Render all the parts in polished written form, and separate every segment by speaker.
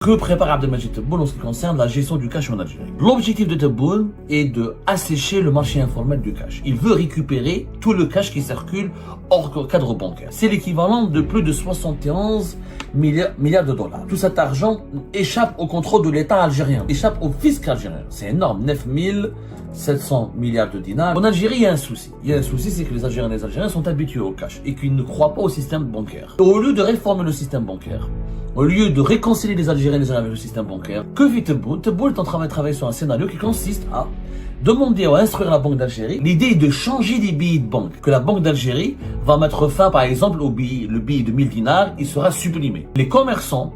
Speaker 1: Que prépare Abdelmajid Tebboune en ce qui concerne la gestion du cash en Algérie? L'objectif de Tebboune est de assécher le marché informel du cash. Il veut récupérer tout le cash qui circule hors cadre bancaire. C'est l'équivalent de plus de 71 milliards de dollars. Tout cet argent échappe au contrôle de l'État algérien, échappe au fisc algérien. C'est énorme, 9700 milliards de dinars. En Algérie, il y a un souci. C'est que les Algériens et les Algériens sont habitués au cash et qu'ils ne croient pas au système bancaire. Au lieu de réformer le système bancaire, au lieu de réconcilier les Algériens et les Algériens avec le système bancaire, que fait Tebboune? Tebboune est en train de travailler sur un scénario qui consiste à demander ou à instruire la Banque d'Algérie l'idée est de changer les billets de banque. Que la Banque d'Algérie va mettre fin, par exemple, le billet de 1000 dinars, il sera supprimé. Les commerçants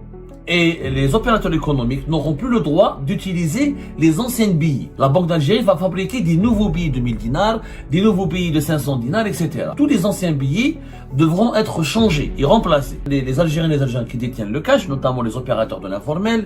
Speaker 1: et les opérateurs économiques n'auront plus le droit d'utiliser les anciens billets. La Banque d'Algérie va fabriquer des nouveaux billets de 1000 dinars, des nouveaux billets de 500 dinars, etc. Tous les anciens billets devront être changés et remplacés. Les Algériens et les Algériens qui détiennent le cash, notamment les opérateurs de l'informel,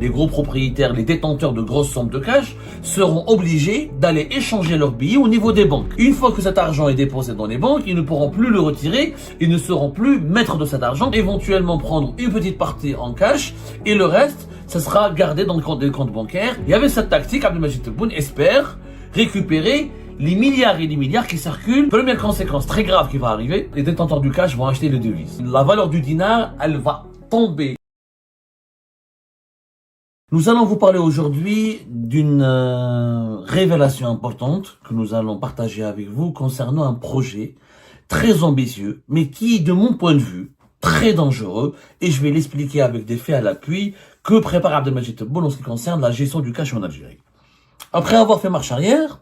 Speaker 1: les gros propriétaires, les détenteurs de grosses sommes de cash, seront obligés d'aller échanger leurs billets au niveau des banques. Une fois que cet argent est déposé dans les banques, ils ne pourront plus le retirer, ils ne seront plus maîtres de cet argent, éventuellement prendre une petite partie en cash et le reste, ça sera gardé dans des comptes bancaires. Et avec cette tactique, Abdelmajid Tebboune espère récupérer les milliards et les milliards qui circulent. Première conséquence très grave qui va arriver, les détenteurs du cash vont acheter les devises. La valeur du dinar, elle va tomber. Nous allons vous parler aujourd'hui d'une révélation importante que nous allons partager avec vous concernant un projet très ambitieux, mais qui, de mon point de vue, très dangereux, et je vais l'expliquer avec des faits à l'appui, que prépare Abdelmajid Tebboune en ce qui concerne la gestion du cash en Algérie. Après avoir fait marche arrière,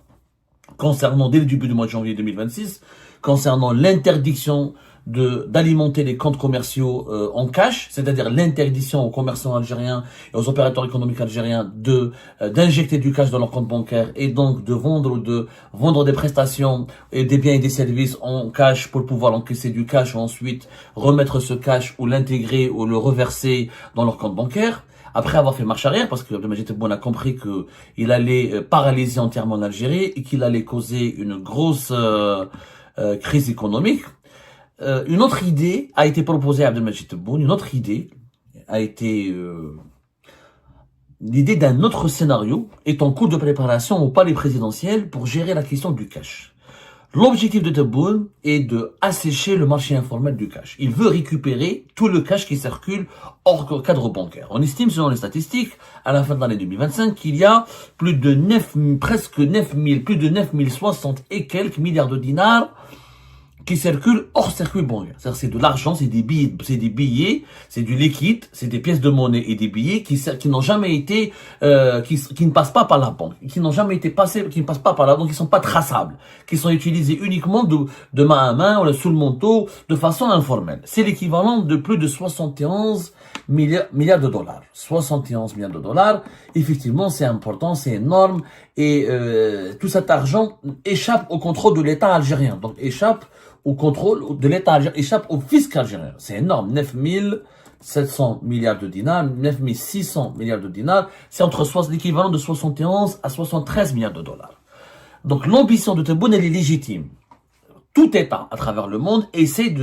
Speaker 1: concernant dès le début du mois de janvier 2026, concernant l'interdiction d'alimenter les comptes commerciaux en cash, c'est-à-dire l'interdiction aux commerçants algériens et aux opérateurs économiques algériens d'injecter du cash dans leur compte bancaire et donc de vendre des prestations et des biens et des services en cash pour pouvoir encaisser du cash et ensuite remettre ce cash ou l'intégrer ou le reverser dans leur compte bancaire. Après avoir fait marche arrière, parce que Abdelmajid Tebboune a compris qu'il allait paralyser entièrement l'Algérie et qu'il allait causer une grosse crise économique. Une autre idée a été proposée à Abdelmajid Tebboune, l'idée d'un autre scénario est en cours de préparation au palais présidentiel pour gérer la question du cash. L'objectif de Tebboune est de assécher le marché informel du cash. Il veut récupérer tout le cash qui circule hors cadre bancaire. On estime, selon les statistiques, à la fin de l'année 2025, qu'il y a plus de 9060 et quelques milliards de dinars qui circulent hors circuit bancaire. C'est-à-dire c'est de l'argent, c'est des billets, c'est du liquide, c'est des pièces de monnaie et des billets qui n'ont jamais été, qui ne passent pas par la banque, qui ne passent pas par la banque, qui sont pas traçables, qui sont utilisés uniquement de main à main ou sous le manteau, de façon informelle. C'est l'équivalent de plus de 71 milliards de dollars. 71 milliards de dollars. Effectivement, c'est important, c'est énorme et tout cet argent échappe au contrôle de l'État algérien. Donc échappe au contrôle de l'État algérien, échappe au fisc algérien. C'est énorme, 9700 milliards de dinars, 9600 milliards de dinars, c'est entre l'équivalent de 71 à 73 milliards de dollars. Donc l'ambition de Tebboune, elle est légitime. Tout État à travers le monde essaie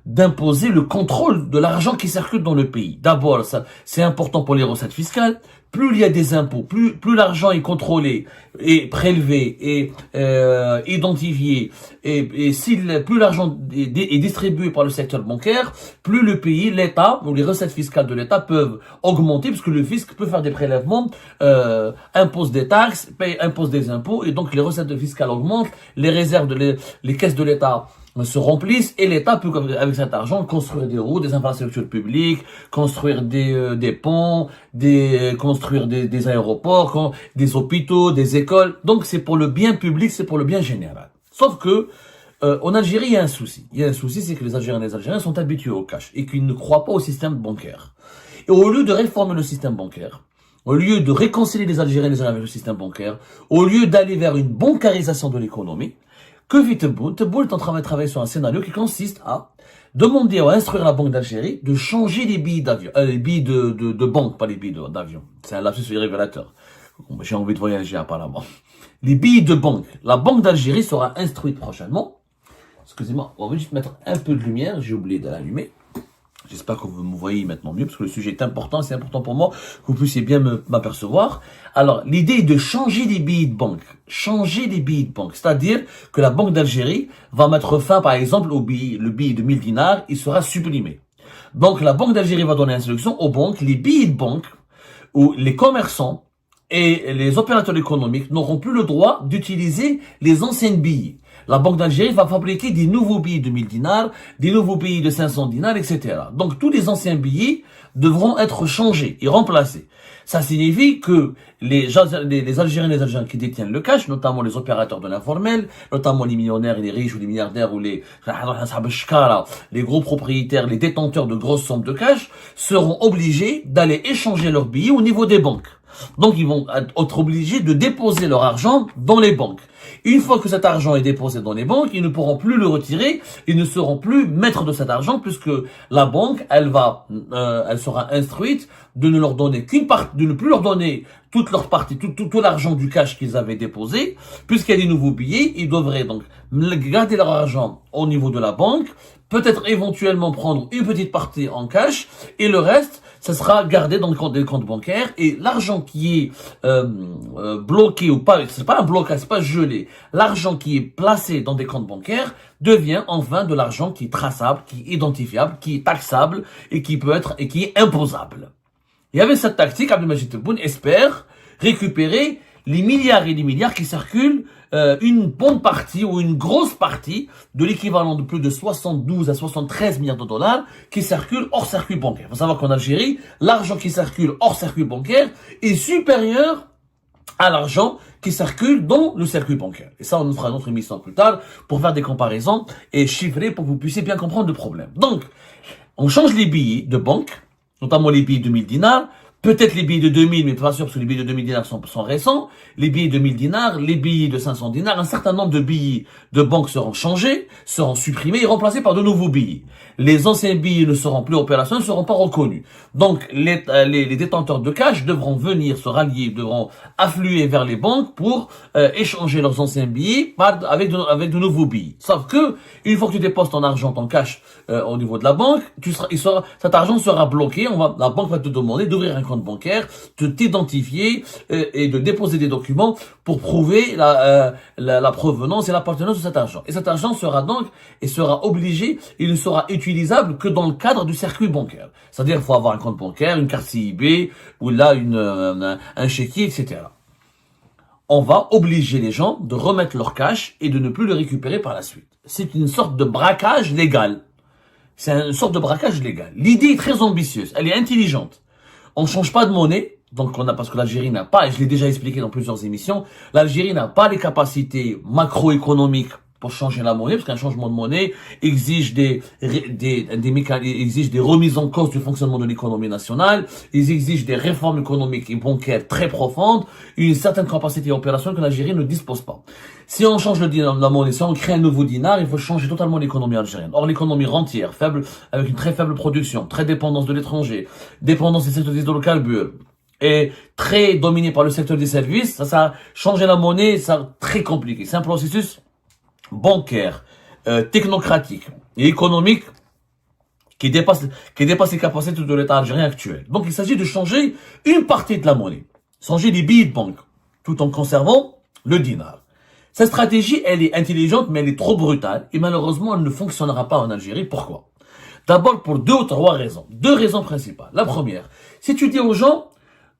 Speaker 1: d'imposer le contrôle de l'argent qui circule dans le pays. D'abord, c'est important pour les recettes fiscales. Plus il y a des impôts, plus l'argent est contrôlé et prélevé et identifié et plus l'argent est distribué par le secteur bancaire, plus le pays, l'État ou les recettes fiscales de l'État peuvent augmenter puisque le fisc peut faire des prélèvements, impose des taxes, impose des impôts et donc les recettes fiscales augmentent, les réserves les caisses de l'État se remplissent et l'État peut, avec cet argent, construire des routes, des infrastructures publiques, construire des ponts, construire des aéroports, des hôpitaux, des écoles. Donc c'est pour le bien public, c'est pour le bien général. Sauf que en Algérie, il y a un souci. C'est que les Algériens et les Algériens sont habitués au cash et qu'ils ne croient pas au système bancaire. Et au lieu de réformer le système bancaire, au lieu de réconcilier les Algériens et les Algériens avec le système bancaire, au lieu d'aller vers une bancarisation de l'économie, que fait Tebboune? Tebboune est en train de travailler sur un scénario qui consiste à demander ou à instruire la Banque d'Algérie de changer les billets d'avion, les billets de banque, pas les billets d'avion. C'est un lapsus révélateur. J'ai envie de voyager apparemment. Les billets de banque. La Banque d'Algérie sera instruite prochainement. Excusez-moi, on va juste mettre un peu de lumière, j'ai oublié de l'allumer. J'espère que vous me voyez maintenant mieux, parce que le sujet est important, c'est important pour moi que vous puissiez bien m'apercevoir. Alors, l'idée est de changer les billets de banque. Changer les billets de banque. C'est-à-dire que la Banque d'Algérie va mettre fin, par exemple, le billet de 1000 dinars, il sera supprimé. Donc, la Banque d'Algérie va donner instruction aux banques, les billets de banque, où les commerçants et les opérateurs économiques n'auront plus le droit d'utiliser les anciens billets. La Banque d'Algérie va fabriquer des nouveaux billets de 1000 dinars, des nouveaux billets de 500 dinars, etc. Donc, tous les anciens billets devront être changés et remplacés. Ça signifie que les Algériens et les Algériens qui détiennent le cash, notamment les opérateurs de l'informel, notamment les millionnaires et les riches ou les milliardaires ou les gros propriétaires, les détenteurs de grosses sommes de cash, seront obligés d'aller échanger leurs billets au niveau des banques. Donc, ils vont être obligés de déposer leur argent dans les banques. Une fois que cet argent est déposé dans les banques, ils ne pourront plus le retirer, ils ne seront plus maîtres de cet argent puisque la banque, elle sera instruite de ne leur donner qu'une partie, de ne plus leur donner toute leur partie, tout l'argent du cash qu'ils avaient déposé, puisqu'il y a des nouveaux billets, ils devraient donc garder leur argent au niveau de la banque, peut-être éventuellement prendre une petite partie en cash et le reste, ça sera gardé dans les comptes bancaires et l'argent qui est bloqué ou pas, c'est pas un blocage, c'est pas gelé, l'argent qui est placé dans des comptes bancaires devient enfin de l'argent qui est traçable, qui est identifiable, qui est taxable et qui est imposable. Et avec cette tactique, Abdelmajid Tebboune espère récupérer les milliards et les milliards qui circulent, une bonne partie ou une grosse partie de l'équivalent de plus de 72 à 73 milliards de dollars qui circulent hors circuit bancaire. Il faut savoir qu'en Algérie, l'argent qui circule hors circuit bancaire est supérieur à l'argent qui circule dans le circuit bancaire. Et ça, on nous fera une autre émission plus tard pour faire des comparaisons et chiffrer pour que vous puissiez bien comprendre le problème. Donc, on change les billets de banque, notamment les billets de 1000 dinars, peut-être les billets de 2000, mais pas sûr parce que les billets de 2000 dinars sont récents, les billets de 1000 dinars, les billets de 500 dinars, un certain nombre de billets de banque seront changés, seront supprimés et remplacés par de nouveaux billets. Les anciens billets ne seront plus opérationnels, ne seront pas reconnus. Donc, les détenteurs de cash devront venir se rallier, devront affluer vers les banques pour échanger leurs anciens billets avec de nouveaux billets. Sauf que, une fois que tu déposes ton argent, ton cash au niveau de la banque, cet argent sera bloqué. La banque va te demander d'ouvrir un compte bancaire, de t'identifier et de déposer des documents pour prouver la provenance et l'appartenance de cet argent. Et cet argent sera obligé, il ne sera utilisable que dans le cadre du circuit bancaire. C'est-à-dire, il faut avoir un compte bancaire, une carte CIB, ou là, un chéquier, etc. On va obliger les gens de remettre leur cash et de ne plus le récupérer par la suite. C'est une sorte de braquage légal. C'est une sorte de braquage légal. L'idée est très ambitieuse, elle est intelligente. On change pas de monnaie, parce que l'Algérie n'a pas, et je l'ai déjà expliqué dans plusieurs émissions, l'Algérie n'a pas les capacités macroéconomiques pour changer la monnaie, parce qu'un changement de monnaie exige des remises en cause du fonctionnement de l'économie nationale, ils exigent des réformes économiques et bancaires très profondes, une certaine capacité opérationnelle que l'Algérie ne dispose pas. Si on change la monnaie, si on crée un nouveau dinar, il faut changer totalement l'économie algérienne. Or, l'économie rentière, faible, avec une très faible production, très dépendance de l'étranger, dépendance des secteurs des hydrocarbures, et très dominée par le secteur des services, ça changer la monnaie, ça très compliqué. C'est un processus bancaire, technocratique et économique qui dépasse les capacités de l'État algérien actuel. Donc il s'agit de changer une partie de la monnaie, changer les billets de banque, tout en conservant le dinar. Cette stratégie, elle est intelligente, mais elle est trop brutale, et malheureusement, elle ne fonctionnera pas en Algérie. Pourquoi? D'abord pour 2 ou 3 raisons. 2 raisons principales. La première, si tu dis aux gens,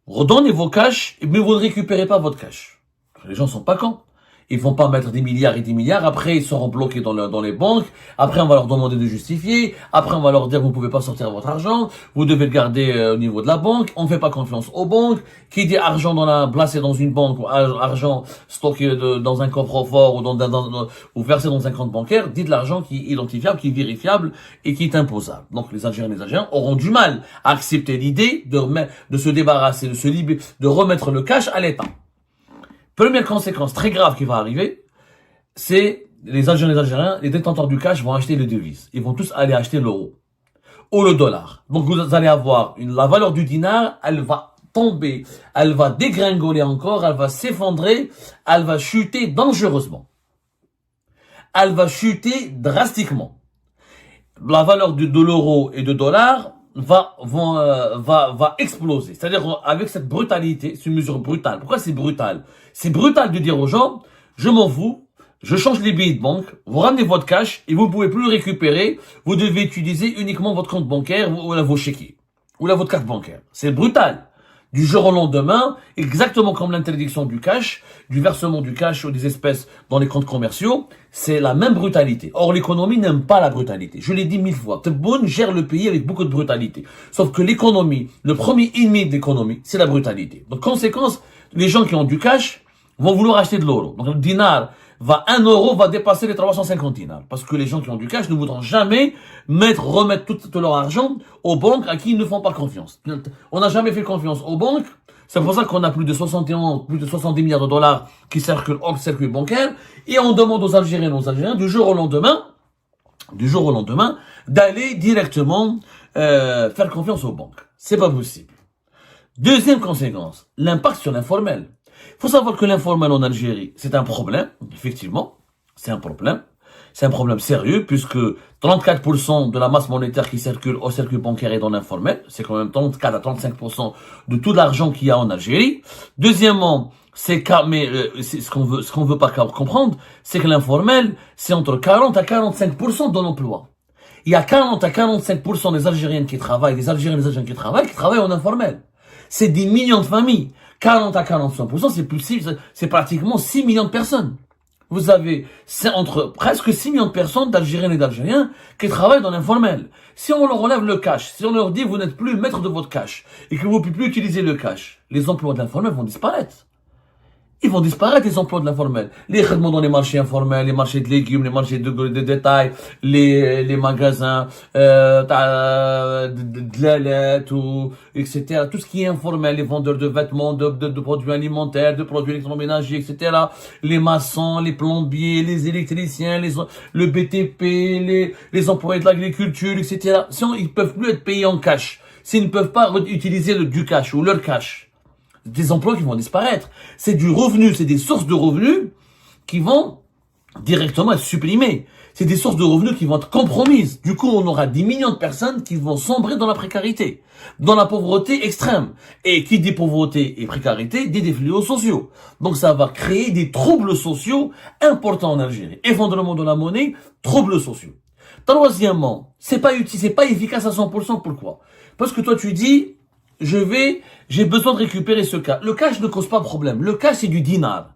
Speaker 1: redonnez vos cash, mais vous ne récupérez pas votre cash. Les gens sont pas cons. Ils vont pas mettre des milliards et des milliards. Après, ils seront bloqués dans les banques. Après, on va leur demander de justifier. Après, on va leur dire que vous pouvez pas sortir votre argent. Vous devez le garder au niveau de la banque. On fait pas confiance aux banques. Qui dit argent placé dans une banque ou argent stocké dans un coffre-fort ou versé dans un compte bancaire, dit de l'argent qui est identifiable, qui est vérifiable et qui est imposable. Donc, les Algériens auront du mal à accepter l'idée de se débarrasser, de remettre le cash à l'État. Première conséquence très grave qui va arriver, c'est les Algériens, les détenteurs du cash vont acheter les devises. Ils vont tous aller acheter l'euro ou le dollar. Donc vous allez avoir la valeur du dinar, elle va tomber, elle va dégringoler encore, elle va s'effondrer, elle va chuter dangereusement. Elle va chuter drastiquement. la valeur de l'euro et de dollar va exploser. C'est-à-dire, avec cette brutalité, c'est une mesure brutale. Pourquoi c'est brutal? C'est brutal de dire aux gens, je m'en fous, je change les billets de banque, vous ramenez votre cash et vous ne pouvez plus le récupérer, vous devez utiliser uniquement votre compte bancaire ou vos chéquiers, ou votre carte bancaire. C'est brutal. Du jour au lendemain, exactement comme l'interdiction du cash, du versement du cash ou des espèces dans les comptes commerciaux, c'est la même brutalité. Or, l'économie n'aime pas la brutalité. Je l'ai dit 1000 fois. Tebboune gère le pays avec beaucoup de brutalité. Sauf que l'économie, le premier ennemi de l'économie, c'est la brutalité. Donc, conséquence, les gens qui ont du cash vont vouloir acheter de l'euro. Donc, le dinar 1 euro va dépasser les 350 dinars. Parce que les gens qui ont du cash ne voudront jamais remettre tout leur argent aux banques à qui ils ne font pas confiance. On n'a jamais fait confiance aux banques. C'est pour ça qu'on a plus de 70 milliards de dollars qui circulent hors circuit bancaire. Et on demande aux Algériens du jour au lendemain, d'aller directement faire confiance aux banques. C'est pas possible. Deuxième conséquence, l'impact sur l'informel. Il faut savoir que l'informel en Algérie, c'est un problème, effectivement, c'est un problème. C'est un problème sérieux puisque 34% de la masse monétaire qui circule au circuit bancaire est dans l'informel. C'est quand même 34 à 35% de tout l'argent qu'il y a en Algérie. Deuxièmement, c'est ce qu'on veut pas comprendre, c'est que l'informel, c'est entre 40 à 45% de l'emploi. Il y a 40 à 45% des Algériens qui travaillent, qui travaillent en informel. C'est 10 millions de familles. 40 à 45%, c'est pratiquement 6 millions de personnes. Vous avez entre presque 6 millions de personnes, d'Algériennes et d'Algériens, qui travaillent dans l'informel. Si on leur enlève le cash, si on leur dit vous n'êtes plus maître de votre cash, et que vous ne pouvez plus utiliser le cash, les emplois de l'informel vont disparaître. Ils vont disparaître, les emplois de l'informel. Les traitements dans les marchés informels, les marchés de légumes, les marchés de détail, les magasins, de la lettre, etc. Tout ce qui est informel, les vendeurs de vêtements, de produits alimentaires, de produits électroménagers, etc. Les maçons, les plombiers, les électriciens, le BTP, les employés de l'agriculture, etc. Ils peuvent plus être payés en cash. S'ils ne peuvent pas utiliser du cash ou leur cash. Des emplois qui vont disparaître. C'est du revenu, c'est des sources de revenus qui vont directement être supprimées. C'est des sources de revenus qui vont être compromises. Du coup, on aura 10 millions de personnes qui vont sombrer dans la précarité, dans la pauvreté extrême. Et qui dit pauvreté et précarité, dit des fléaux sociaux. Donc ça va créer des troubles sociaux importants en Algérie. Effondrement de la monnaie, troubles sociaux. Troisièmement, c'est pas efficace à 100%. Pourquoi? Parce que toi tu dis, j'ai besoin de récupérer ce cash. Le cash ne cause pas de problème. Le cash, c'est du dinar.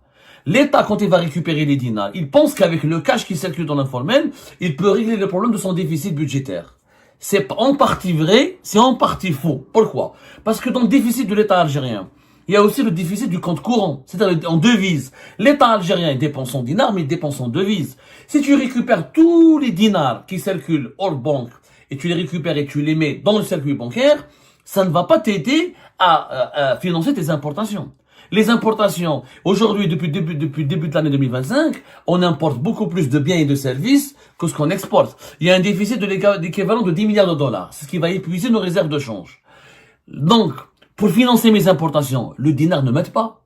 Speaker 1: L'État, quand il va récupérer les dinars, il pense qu'avec le cash qui circule dans l'informel, il peut régler le problème de son déficit budgétaire. C'est en partie vrai, c'est en partie faux. Pourquoi? Parce que dans le déficit de l'État algérien, il y a aussi le déficit du compte courant, c'est-à-dire en devises. L'État algérien dépense en dinars, mais il dépense en devises. Si tu récupères tous les dinars qui circulent hors banque, et tu les récupères et tu les mets dans le circuit bancaire, ça ne va pas t'aider à financer tes importations. Les importations, aujourd'hui, depuis le début de l'année 2025, on importe beaucoup plus de biens et de services que ce qu'on exporte. Il y a un déficit de l'équivalent de 10 milliards de dollars. C'est ce qui va épuiser nos réserves de change. Donc, pour financer mes importations, le dinar ne m'aide pas.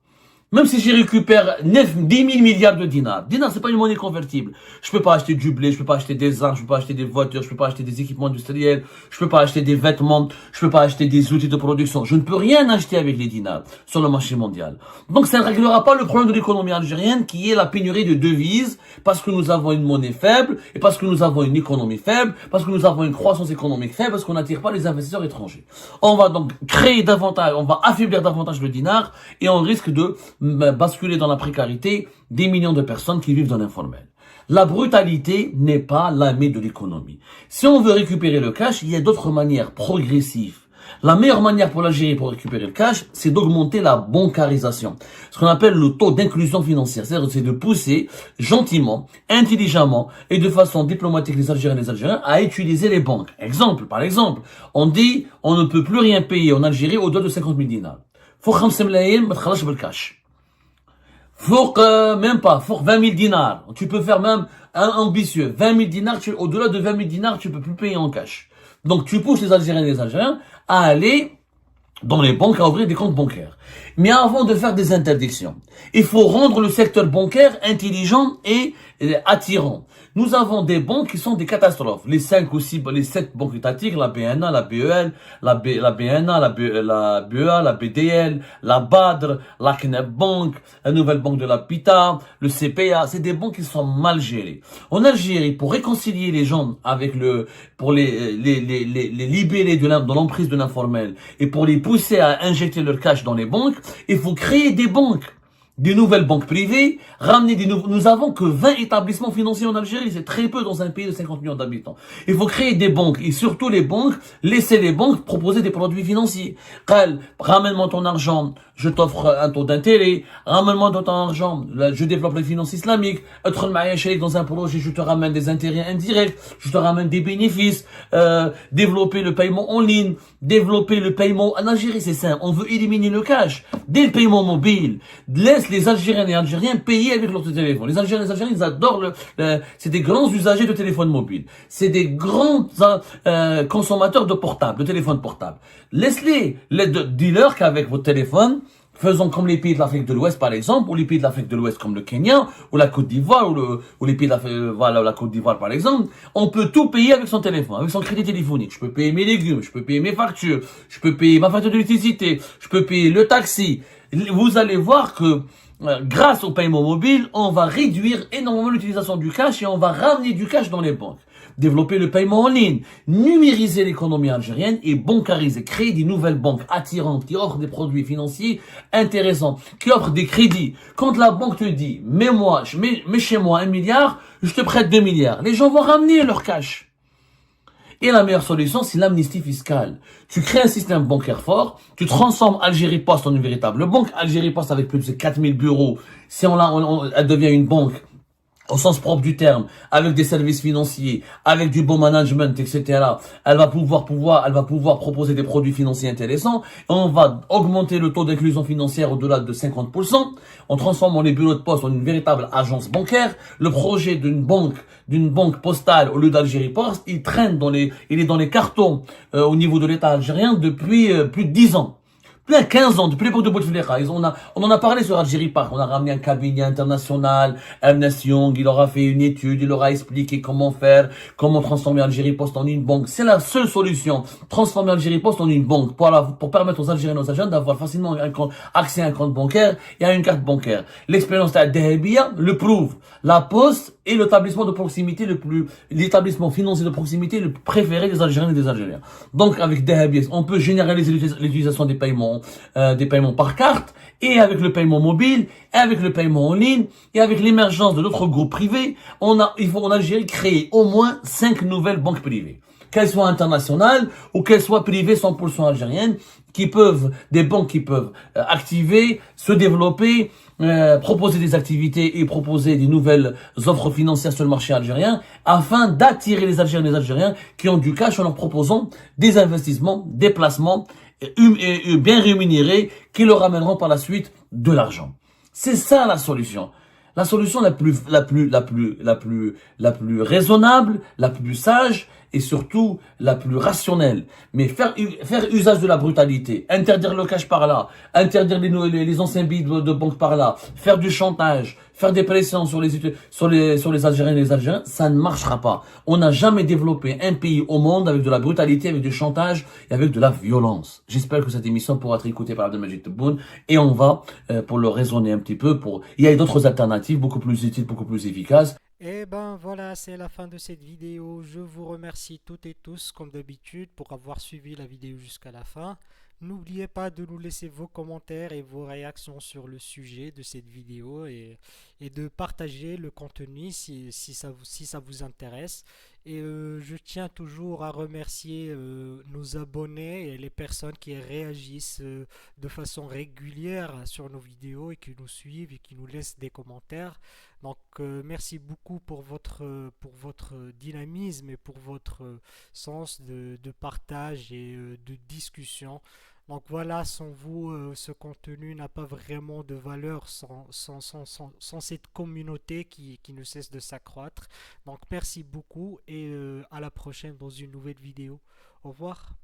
Speaker 1: Même si j'y récupère 10 000 milliards de dinars. Dinar, c'est pas une monnaie convertible. Je peux pas acheter du blé, je peux pas acheter des armes, je peux pas acheter des voitures, je peux pas acheter des équipements industriels, je peux pas acheter des vêtements, je peux pas acheter des outils de production. Je ne peux rien acheter avec les dinars sur le marché mondial. Donc ça ne réglera pas le problème de l'économie algérienne qui est la pénurie de devises parce que nous avons une monnaie faible et parce que nous avons une économie faible, parce que nous avons une croissance économique faible, parce qu'on n'attire pas les investisseurs étrangers. On va donc on va affaiblir davantage le dinar et on risque de basculer dans la précarité des millions de personnes qui vivent dans l'informel. La brutalité n'est pas l'ami de l'économie. Si on veut récupérer le cash, il y a d'autres manières progressives. La meilleure manière pour l'Algérie pour récupérer le cash, c'est d'augmenter la bancarisation. Ce qu'on appelle le taux d'inclusion financière. C'est-à-dire, c'est de pousser gentiment, intelligemment et de façon diplomatique les Algériens et les Algériens à utiliser les banques. Par exemple, on dit, on ne peut plus rien payer en Algérie au-delà de 50 000 dinars. Faut 5 ملايين ما تخلصش بالكاش. Faut 20 000 dinars. Tu peux faire même un ambitieux. 20 000 dinars, au-delà de 20 000 dinars, tu peux plus payer en cash. Donc, tu pousses les Algériens et les Algériens à aller dans les banques à ouvrir des comptes bancaires. Mais avant de faire des interdictions, il faut rendre le secteur bancaire intelligent et attirant. Nous avons des banques qui sont des catastrophes. Les 5 ou 6, les 7 banques étatiques, la BNA, la BEL, la BNA, la BEA, la BDL, la BADR, la Knep Bank, la Nouvelle Banque de l'Habitat, le CPA. C'est des banques qui sont mal gérées. En Algérie, pour réconcilier les gens avec pour les libérer de l'emprise de l'informel et pour les pousser à injecter leur cash dans les banques, il faut créer des banques. Des nouvelles banques privées, ramener nous avons que 20 établissements financiers en Algérie, c'est très peu dans un pays de 50 millions d'habitants. Il faut créer des banques, et surtout les banques, laisser les banques proposer des produits financiers. Ramène-moi ton argent, je t'offre un taux d'intérêt, ramène-moi ton argent, je développe les finances islamiques, dans un projet, je te ramène des intérêts indirects, je te ramène des bénéfices, développer le paiement en ligne, développer le paiement en Algérie, c'est simple, on veut éliminer le cash, dès le paiement mobile, laisse les Algériens et Algériens payer avec leur téléphone. Les Algériens et les Algériens, ils adorent c'est des grands usagers de téléphone mobile. C'est des grands consommateurs de portables, de téléphone portable. Laisse-les, dis-leur qu'avec votre téléphone, faisons comme les pays de l'Afrique de l'Ouest, par exemple, ou les pays de l'Afrique de l'Ouest comme le Kenya, ou la Côte d'Ivoire, ou les pays de la Côte d'Ivoire, par exemple, on peut tout payer avec son téléphone, avec son crédit téléphonique. Je peux payer mes légumes, je peux payer mes factures, je peux payer ma facture d'électricité, je peux payer le taxi. Vous allez voir que grâce au paiement mobile, on va réduire énormément l'utilisation du cash et on va ramener du cash dans les banques. Développer le paiement en ligne, numériser l'économie algérienne et bancariser, créer des nouvelles banques attirantes qui offrent des produits financiers intéressants, qui offrent des crédits. Quand la banque te dit, mets chez moi 1 milliard, je te prête 2 milliards, les gens vont ramener leur cash. Et la meilleure solution, c'est l'amnistie fiscale. Tu crées un système bancaire fort, tu transformes Algérie Post en une véritable banque. Algérie Post avec plus de 4000 bureaux, si elle devient une banque au sens propre du terme, avec des services financiers, avec du bon management, etc. Elle va pouvoir proposer des produits financiers intéressants. On va augmenter le taux d'inclusion financière au-delà de 50%. En transformant les bureaux de poste en une véritable agence bancaire. Le projet d'une banque postale au lieu d'Algérie Post, il est dans les cartons au niveau de l'État algérien depuis plus de 10 ans. Plus de 15 ans, depuis l'époque de Bouteflika, on en a parlé sur Algérie Park, on a ramené un cabinet international, Ernest Young, il aura fait une étude, il aura expliqué comment transformer Algérie Post en une banque. C'est la seule solution, transformer Algérie Post en une banque, pour permettre aux Algériens et aux Algériens d'avoir facilement accès à un compte bancaire et à une carte bancaire. L'expérience de Dahabia le prouve. La Poste est l'établissement de proximité l'établissement financier de proximité le préféré des Algériens et des Algériens. Donc, avec Dahabia, on peut généraliser l'utilisation des paiements par carte, et avec le paiement mobile, et avec le paiement en ligne, et avec l'émergence de d'autres groupes privés, il faut en Algérie créer au moins 5 nouvelles banques privées. Qu'elles soient internationales ou qu'elles soient privées 100% algériennes, des banques qui peuvent activer, se développer, proposer des activités et proposer des nouvelles offres financières sur le marché algérien afin d'attirer les Algériens et les Algériens qui ont du cash en leur proposant des investissements, des placements bien rémunérés qui leur ramèneront par la suite de l'argent. C'est ça la solution. La solution la plus raisonnable, la plus sage et surtout la plus rationnelle. Mais faire usage de la brutalité, interdire le cash par là, interdire les anciens billets de banque par là, faire du chantage, faire des pressions sur les Algériens et les Algériens, ça ne marchera pas. On n'a jamais développé un pays au monde avec de la brutalité, avec du chantage et avec de la violence. J'espère que cette émission pourra être écoutée par Abdelmajid Tebboune et on va, pour le raisonner un petit peu, il y a d'autres alternatives beaucoup plus utiles, beaucoup plus efficaces.
Speaker 2: Et ben voilà, c'est la fin de cette vidéo. Je vous remercie toutes et tous, comme d'habitude, pour avoir suivi la vidéo jusqu'à la fin. N'oubliez pas de nous laisser vos commentaires et vos réactions sur le sujet de cette vidéo et de partager le contenu si ça vous intéresse. Et je tiens toujours à remercier nos abonnés et les personnes qui réagissent de façon régulière sur nos vidéos et qui nous suivent et qui nous laissent des commentaires. Donc merci beaucoup pour votre dynamisme et pour votre sens de partage et de discussion. Donc voilà, sans vous, ce contenu n'a pas vraiment de valeur sans cette communauté qui ne cesse de s'accroître. Donc merci beaucoup et à la prochaine dans une nouvelle vidéo. Au revoir.